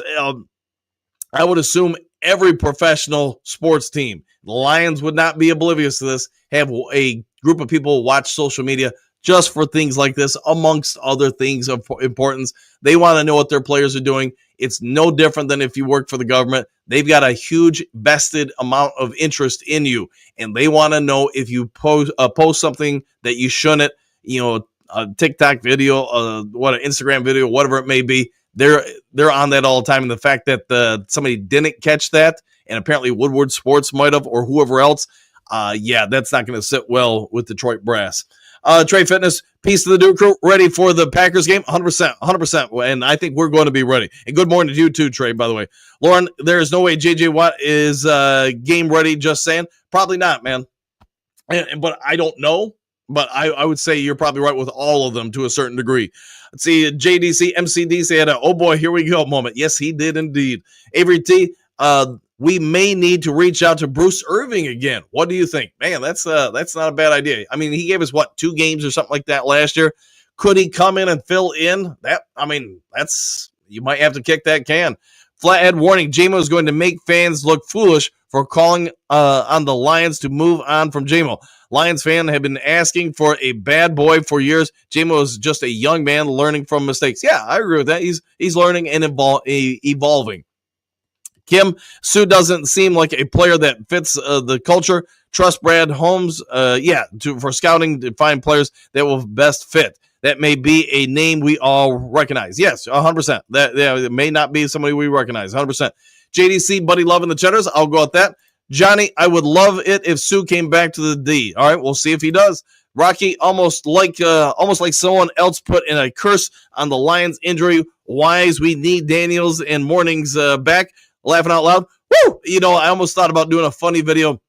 I would assume every professional sports team, the Lions would not be oblivious to this, have a group of people watch social media just for things like this, amongst other things of importance. They want to know what their players are doing. It's no different than if you work for the government. They've got a huge vested amount of interest in you, and they want to know if you post something that you shouldn't, a TikTok video, an Instagram video, whatever it may be. They're on that all the time. And the fact that somebody didn't catch that, and apparently Woodward Sports might have, or whoever else, that's not going to sit well with Detroit brass. Trey Fitness, peace to the Duke Crew. Ready for the Packers game? 100%. And I think we're going to be ready. And good morning to you too, Trey, by the way. Lauren, there is no way J.J. Watt is game ready, just saying. Probably not, man. But I don't know. But I would say you're probably right with all of them to a certain degree. Let's see, JDC, MCDC had a, oh boy, here we go moment. Yes, he did indeed. Avery T, we may need to reach out to Bruce Irving again. What do you think? Man, that's not a bad idea. I mean, he gave us, 2 games or something like that last year. Could he come in and fill in? You might have to kick that can. Flathead warning, JMO is going to make fans look foolish for calling on the Lions to move on from JMO. Lions fans have been asking for a bad boy for years. JMO is just a young man learning from mistakes. Yeah, I agree with that. He's learning and evolving. Kim, Sue doesn't seem like a player that fits the culture. Trust Brad Holmes, for scouting to find players that will best fit. That may be a name we all recognize. Yes, 100%. It may not be somebody we recognize, 100%. JDC, Buddy Love in the Cheddars, I'll go with that. Johnny, I would love it if Sue came back to the D. All right, we'll see if he does. Rocky, almost like someone else put in a curse on the Lions injury. Wise, we need Daniels and Mornings back. Laughing out loud. Woo! I almost thought about doing a funny video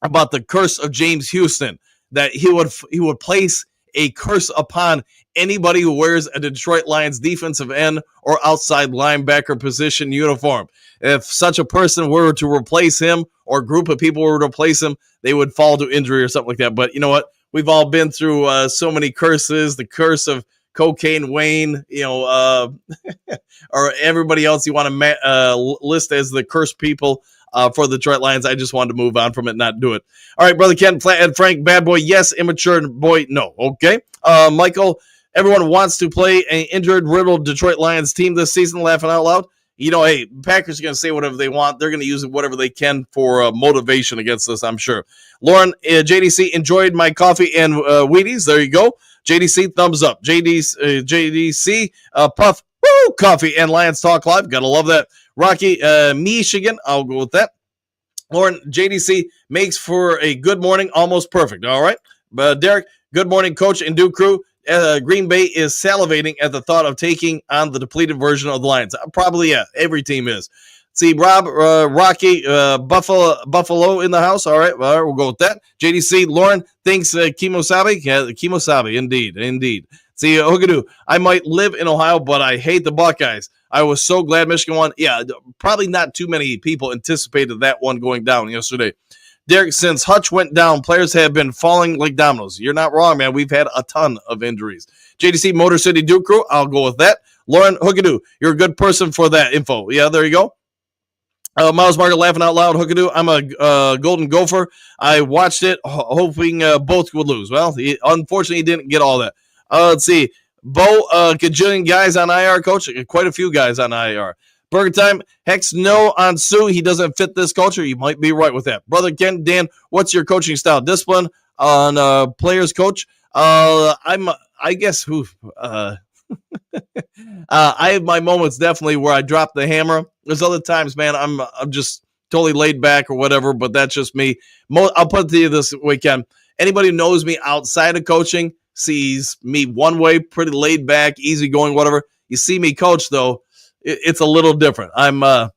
about the curse of James Houston, that he would place a curse upon anybody who wears a Detroit Lions defensive end or outside linebacker position uniform. If such a person were to replace him, or a group of people were to replace him, they would fall to injury or something like that. But you know what? We've all been through so many curses. The curse of Cocaine Wayne, or everybody else you want to list as the cursed people for the Detroit Lions. I just wanted to move on from it, not do it. All right, Brother Ken, Flathead Frank, bad boy, yes. Immature boy, no. Okay. Michael, everyone wants to play an injured, riddled Detroit Lions team this season, laughing out loud. Hey, Packers are going to say whatever they want. They're going to use whatever they can for motivation against us, I'm sure. Lauren, JDC, enjoyed my coffee and Wheaties. There you go. JDC, thumbs up. JDC, Puff, Woo! Coffee and Lions Talk Live. Gotta love that. Rocky, Michigan. I'll go with that. Lauren, JDC makes for a good morning, almost perfect. All right. Derek, good morning, Coach and Duke crew. Green Bay is salivating at the thought of taking on the depleted version of the Lions. Probably, yeah. Every team is. See, Rob, Rocky, Buffalo in the house. All right, we'll go with that. JDC, Lauren thinks Kimosabe. Yeah, Kimosabe, indeed. See, Hogadoo, I might live in Ohio, but I hate the Buckeyes. I was so glad Michigan won. Yeah, probably not too many people anticipated that one going down yesterday. Derek, since Hutch went down, players have been falling like dominoes. You're not wrong, man. We've had a ton of injuries. JDC, Motor City Duke crew, I'll go with that. Lauren Hogadoo, you're a good person for that info. Yeah, there you go. Miles Margaret laughing out loud. Hookadoo, I'm a Golden Gopher. I watched it hoping both would lose. Well, unfortunately, he didn't get all that. Let's see. Bo, cajillion guys on IR, Coach. Quite a few guys on IR. Burger Time, Hex, no on Sue. He doesn't fit this culture. You might be right with that. Brother Ken, Dan, what's your coaching style? Discipline on players, Coach? I guess who... I have my moments definitely where I drop the hammer. There's other times, man, I'm just totally laid back or whatever, but that's just me. I'll put it to you this weekend. Anybody who knows me outside of coaching sees me one way, pretty laid back, easygoing, whatever. You see me coach, though, it's a little different. I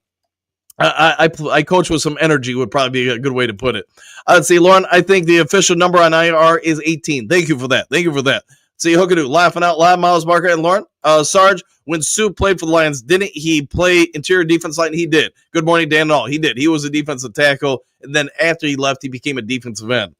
coach with some energy would probably be a good way to put it. Let's see, Lauren, I think the official number on IR is 18. Thank you for that. See, Hookadoo, laughing out loud, Miles Barker and Lauren. Sarge, when Sue played for the Lions, didn't he play interior defense line? He did. Good morning, Dan and all. He did. He was a defensive tackle, and then after he left, he became a defensive end.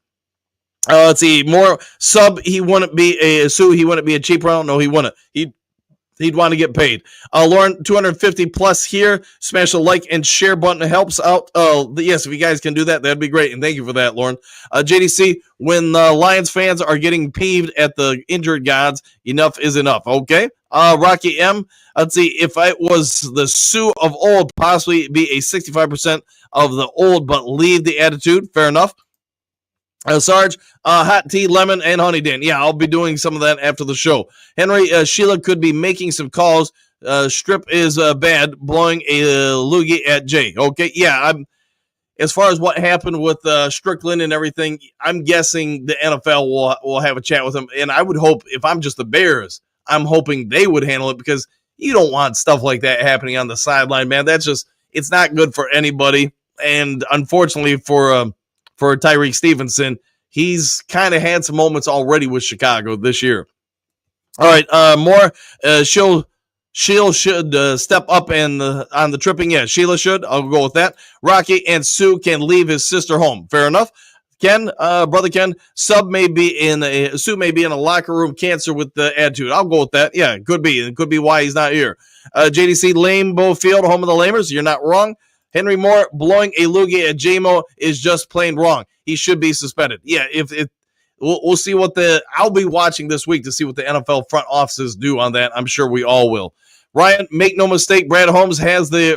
Let's see, more sub, he wouldn't be a Sue, he wouldn't be a cheap round. No, he wouldn't. He'd want to get paid. Lauren, 250 plus here. Smash the like and share button. Helps out. Yes, if you guys can do that, that'd be great. And thank you for that, Lauren. JDC, when Lions fans are getting peeved at the injured gods, enough is enough. Okay. Rocky M, let's see. If I was the Sioux of old, possibly be a 65% of the old, but leave the attitude. Fair enough. Sarge, hot tea, lemon, and honey, Dan. Yeah, I'll be doing some of that after the show. Henry, Sheila could be making some calls. Strip is bad, blowing a loogie at Jay. Okay, yeah, as far as what happened with Strickland and everything, I'm guessing the NFL will have a chat with him. And I would hope, if I'm just the Bears, I'm hoping they would handle it, because you don't want stuff like that happening on the sideline, man. That's just, it's not good for anybody. And unfortunately for Tyreek Stevenson, he's kind of had some moments already with Chicago this year. All right, more. Sheila should step up and on the tripping. Yeah, Sheila should. I'll go with that. Rocky and Sue can leave his sister home. Fair enough. Ken, brother Ken, Sue may be in a locker room cancer with the attitude. I'll go with that. Yeah, could be. It could be why he's not here. JDC, Lambeau Field, home of the Lamers. You're not wrong. Henry Moore, blowing a loogie at JMO is just plain wrong. He should be suspended. Yeah, we'll see I'll be watching this week to see what the NFL front offices do on that. I'm sure we all will. Ryan, make no mistake, Brad Holmes has the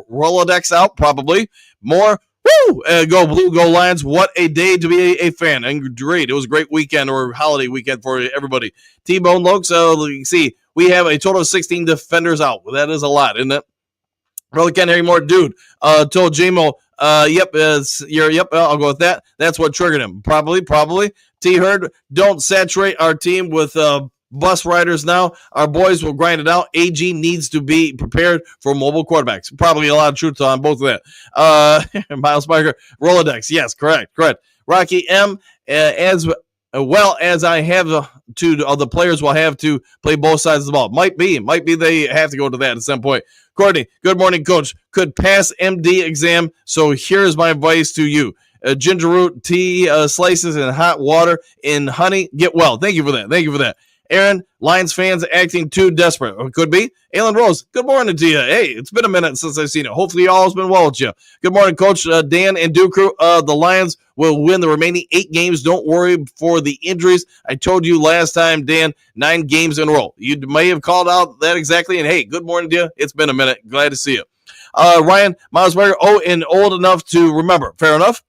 Rolodex out, probably. More, woo! Go Blue, go Lions. What a day to be a fan. And great. It was a great weekend or holiday weekend for everybody. T-Bone Lokes, you see, we have a total of 16 defenders out. Well, that is a lot, isn't it? Brother Ken Harry Moore, dude, told JMO, yep, I'll go with that. That's what triggered him. Probably. T Herd, don't saturate our team with bus riders now. Our boys will grind it out. AG needs to be prepared for mobile quarterbacks. Probably a lot of truth on both of that. Miles Spiker, Rolodex. Yes, correct. Rocky M, as well as I have the players will have to play both sides of the ball. Might be they have to go to that at some point. Courtney, good morning, Coach. Could pass MD exam, so here's my advice to you. Ginger root tea slices and hot water in honey. Get well. Thank you for that. Aaron, Lions fans acting too desperate. Or could be. Alan Rose, good morning to you. Hey, it's been a minute since I've seen it. Hopefully all's been well with you. Good morning, Coach Dan and Duke crew. The Lions will win the remaining 8 games. Don't worry for the injuries. I told you last time, Dan, 9 games in a row. You may have called out that exactly. And hey, good morning to you. It's been a minute. Glad to see you. Ryan Miles-Berger, and old enough to remember. Fair enough.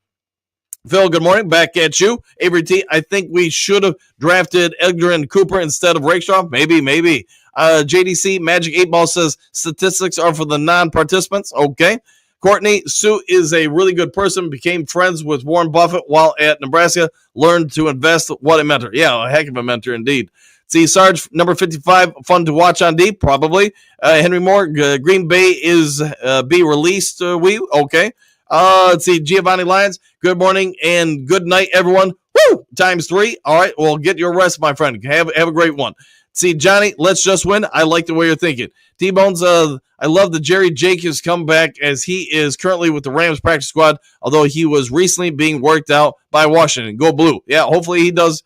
Phil, good morning. Back at you. Avery T, I think we should have drafted Edgar and Cooper instead of Rakestraw. Maybe. JDC Magic 8 Ball says statistics are for the non-participants. Okay. Courtney, Sue is a really good person, became friends with Warren Buffett while at Nebraska, learned to invest. What a mentor. Yeah, a heck of a mentor indeed. See, Sarge, number 55, fun to watch on deep, probably. Henry Moore, Green Bay is be released. Okay. Let's see, Giovanni Lyons, good morning and good night, everyone. Woo! Times 3. All right, well, get your rest, my friend. Have a great one. See, Johnny, let's just win. I like the way you're thinking. T-Bones, I love the Jerry Jacobs comeback as he is currently with the Rams practice squad, although he was recently being worked out by Washington. Go Blue. Yeah, hopefully he does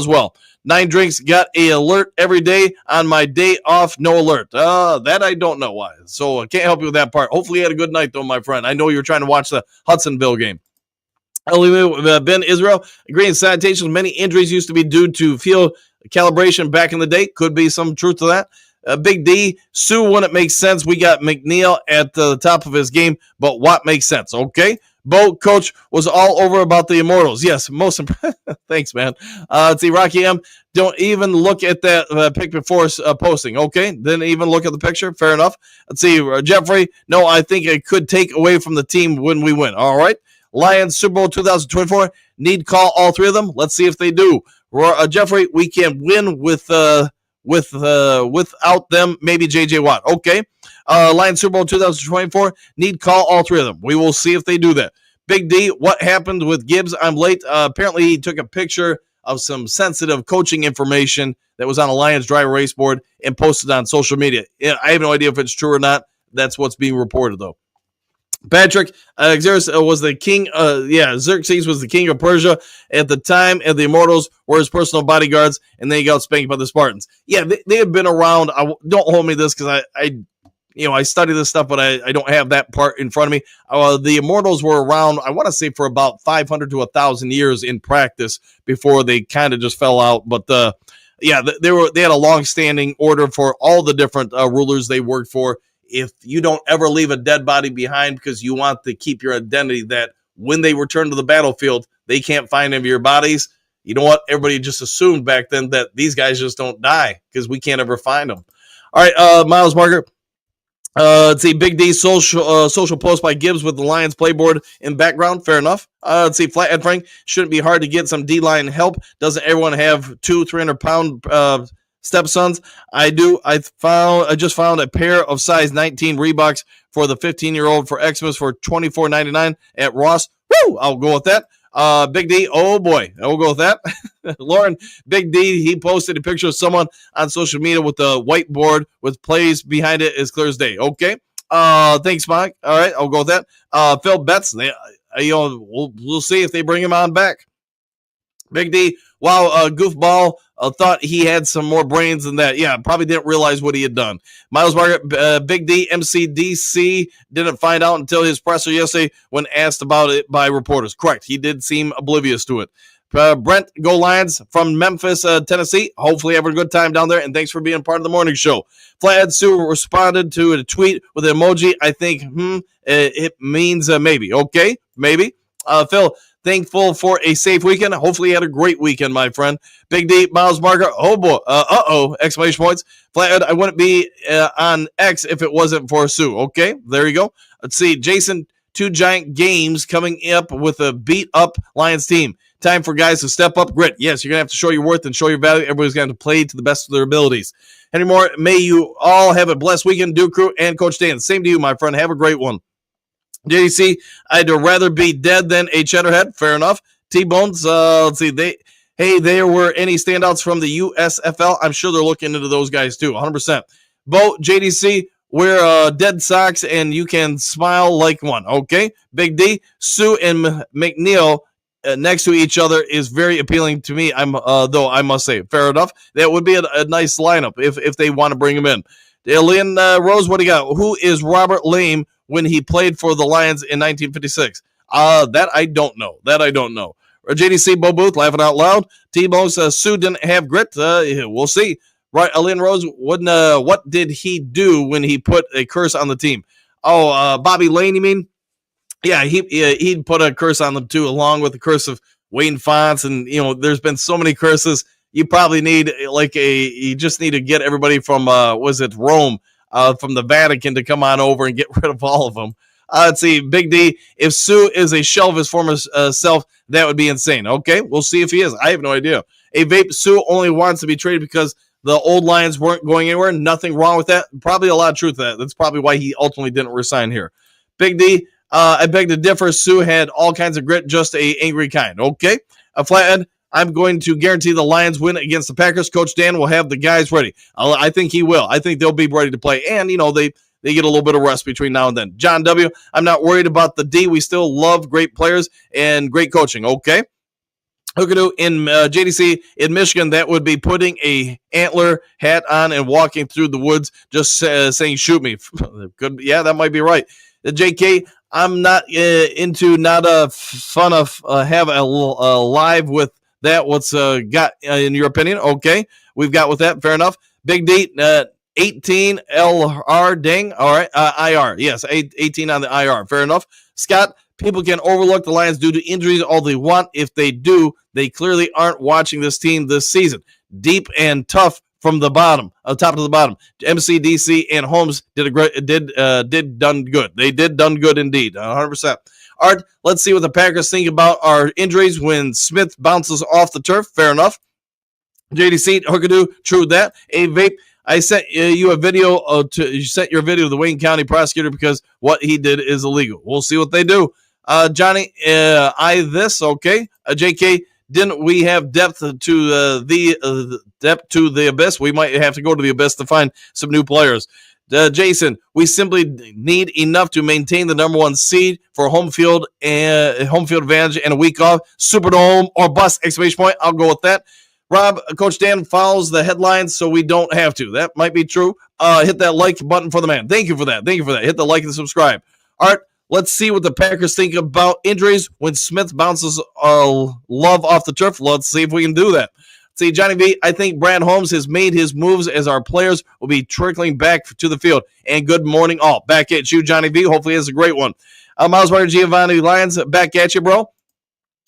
well. 9 Drinks got a alert every day on my day off. No alert. That I don't know why. So I can't help you with that part. Hopefully you had a good night, though, my friend. I know you're trying to watch the Hudsonville game. Ben Israel, agreeing sanitation. Many injuries used to be due to field calibration back in the day. Could be some truth to that. Big D, Sue wouldn't make sense. We got McNeil at the top of his game, but what makes sense? Okay. Bo, coach, was all over about the Immortals. Yes, most thanks, man. Let's see, Rocky M, don't even look at that pic before posting. Okay, didn't even look at the picture. Fair enough. Let's see, Jeffrey, no, I think it could take away from the team when we win. All right. Lions Super Bowl 2024, need call all 3 of them. Let's see if they do. Jeffrey, we can win without them, maybe J.J. Watt. Okay. Lions Super Bowl 2024, need call all 3 of them. We will see if they do that. Big D, what happened with Gibbs? I'm late. Apparently, he took a picture of some sensitive coaching information that was on a Lions dry erase board and posted on social media. I have no idea if it's true or not. That's what's being reported, though. Patrick, Xerxes was the king. Xerxes was the king of Persia at the time, and the Immortals were his personal bodyguards, and they got spanked by the Spartans. Yeah, they have been around. Don't hold me this because I study this stuff, but I don't have that part in front of me. The Immortals were around, I want to say, for about 500 to 1,000 years in practice before they kind of just fell out. But they had a long-standing order for all the different rulers they worked for. If you don't ever leave a dead body behind because you want to keep your identity, that when they return to the battlefield, they can't find any of your bodies. You know what? Everybody just assumed back then that these guys just don't die because we can't ever find them. All right, Miles Margaret. Let's see, Big D social post by Gibbs with the Lions playboard in background. Fair enough. Let's see, Flathead Frank, shouldn't be hard to get some D-line help. Doesn't everyone have 200-300-pound stepsons? I do. I just found a pair of size 19 Reeboks for the 15-year-old for Xmas for $24.99 at Ross. Woo! I'll go with that. Big D, oh boy, I'll go with that. Lauren, Big D, he posted a picture of someone on social media with a whiteboard with plays behind it as clear as day. Okay. Thanks, Mike. All right, I'll go with that. Phil Betts, we'll see if they bring him on back. Big D, wow, goofball, thought he had some more brains than that. Yeah, probably didn't realize what he had done. Miles Margaret, Big D, MCDC, didn't find out until his presser yesterday when asked about it by reporters. Correct, he did seem oblivious to it. Brent, go Lions from Memphis, Tennessee. Hopefully having a good time down there, and thanks for being part of the morning show. Flathead Sue responded to a tweet with an emoji. I think, it means maybe. Okay, maybe. Phil, thankful for a safe weekend. Hopefully you had a great weekend, my friend. Big D, Miles Margaret. Oh, boy. Exclamation points. Flathead, I wouldn't be on X if it wasn't for Sue. Okay, there you go. Let's see. Jason, 2 giant games coming up with a beat-up Lions team. Time for guys to step up. Grit. Yes, you're going to have to show your worth and show your value. Everybody's going to play to the best of their abilities. Henry Moore, may you all have a blessed weekend, Duke Crew and Coach Dan. Same to you, my friend. Have a great one. JDC, I'd rather be dead than a cheddarhead. Fair enough. T-Bones, let's see. There were any standouts from the USFL? I'm sure they're looking into those guys too, 100%. Bo, JDC, wear dead socks and you can smile like one. Okay. Big D, Sue and McNeil next to each other is very appealing to me. Though I must say, fair enough. That would be a nice lineup if they want to bring him in. Lynn Rose, what do you got? Who is Robert Lame when he played for the Lions in 1956? That I don't know. JDC Bo Booth laughing out loud. T-Bone says Sue didn't have grit. We'll see. Right, Lynn Rose, what did he do when he put a curse on the team? Bobby Lane, you mean? Yeah, he'd put a curse on them too, along with the curse of Wayne Fonts, and there's been so many curses. you probably need you just need to get everybody from was it Rome, from the Vatican to come on over and get rid of all of them. Let's see, Big D. If Sue is a shell of his former self, that would be insane. Okay, we'll see if he is. I have no idea. A vape Sue only wants to be traded because the old Lions weren't going anywhere. Nothing wrong with that. Probably a lot of truth to that. That's probably why he ultimately didn't resign here. Big D. I beg to differ. Sue had all kinds of grit, just a angry kind. Okay, a Flathead. I'm going to guarantee the Lions win against the Packers. Coach Dan will have the guys ready. I think he will. I think they'll be ready to play. And, they get a little bit of rest between now and then. John W., I'm not worried about the D. We still love great players and great coaching. Okay. Hookadoo in JDC in Michigan, that would be putting a antler hat on and walking through the woods just saying, shoot me. Good. Yeah, that might be right. JK, I'm not not a fun of have a live with that. What's got in your opinion? Okay, we've got with that. Fair enough. Big D, 18 LR, dang. All right, IR. Yes, 18 on the IR. Fair enough. Scott, people can overlook the Lions due to injuries all they want. If they do, they clearly aren't watching this team this season. Deep and tough from the bottom, top to the bottom. MC, DC, and Holmes did done good. They did done good indeed, 100%. Art, let's see what the Packers think about our injuries when Smith bounces off the turf. Fair enough. JDC, Hookadoo, true that. A vape, I sent you a video you sent your video to the Wayne County prosecutor because what he did is illegal. We'll see what they do. Johnny, okay. JK, didn't we have depth to the abyss? We might have to go to the abyss to find some new players. Jason, we simply need enough to maintain the number one seed for home field advantage and a week off. Superdome or bust! Exclamation point. I'll go with that. Rob, Coach Dan follows the headlines, so we don't have to. That might be true. Hit that like button for the man. Thank you for that. Hit the like and subscribe. Art, let's see what the Packers think about injuries when Smith bounces Love off the turf. Let's see if we can do that. See, Johnny V, I think Brad Holmes has made his moves as our players will be trickling back to the field. And good morning, all. Back at you, Johnny V. Hopefully it's a great one. Miles Ryder, Giovanni Lions, back at you, bro.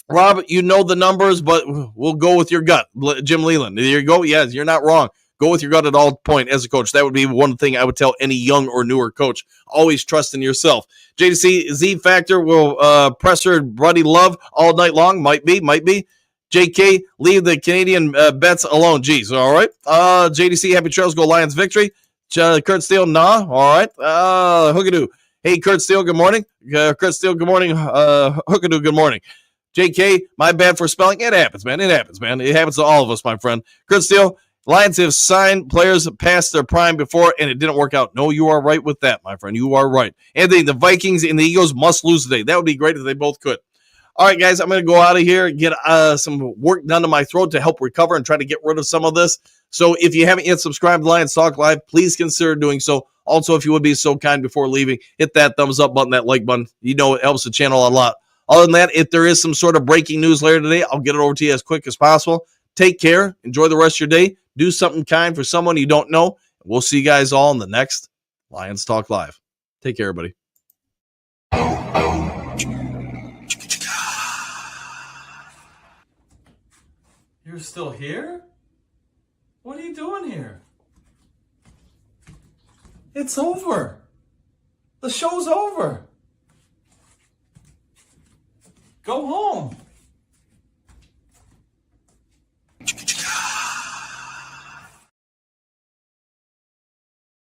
Rob, you know the numbers, but we'll go with your gut. Jim Leland, there you go. Yes, you're not wrong. Go with your gut at all point as a coach. That would be one thing I would tell any young or newer coach. Always trust in yourself. JDC, Z Factor will pressure Buddy Love all night long. Might be. JK, leave the Canadian bets alone. Jeez, all right. JDC, happy trails, go Lions victory. Kurt Steele, nah. All right. Hookadoo. Hey, Kurt Steele, good morning. Kurt Steele, good morning. Hookadoo, good morning. JK, my bad for spelling. It happens, man. It happens to all of us, my friend. Kurt Steele, Lions have signed players past their prime before, and it didn't work out. No, you are right with that, my friend. You are right. Anthony, the Vikings and the Eagles must lose today. That would be great if they both could. All right, guys, I'm going to go out of here, get some work done to my throat to help recover and try to get rid of some of this. So if you haven't yet subscribed to Lions Talk Live, please consider doing so. Also, if you would be so kind before leaving, hit that thumbs up button, that like button. You know it helps the channel a lot. Other than that, if there is some sort of breaking news later today, I'll get it over to you as quick as possible. Take care. Enjoy the rest of your day. Do something kind for someone you don't know. We'll see you guys all in the next Lions Talk Live. Take care, everybody. You're still here? What are you doing here? It's over. The show's over. Go home.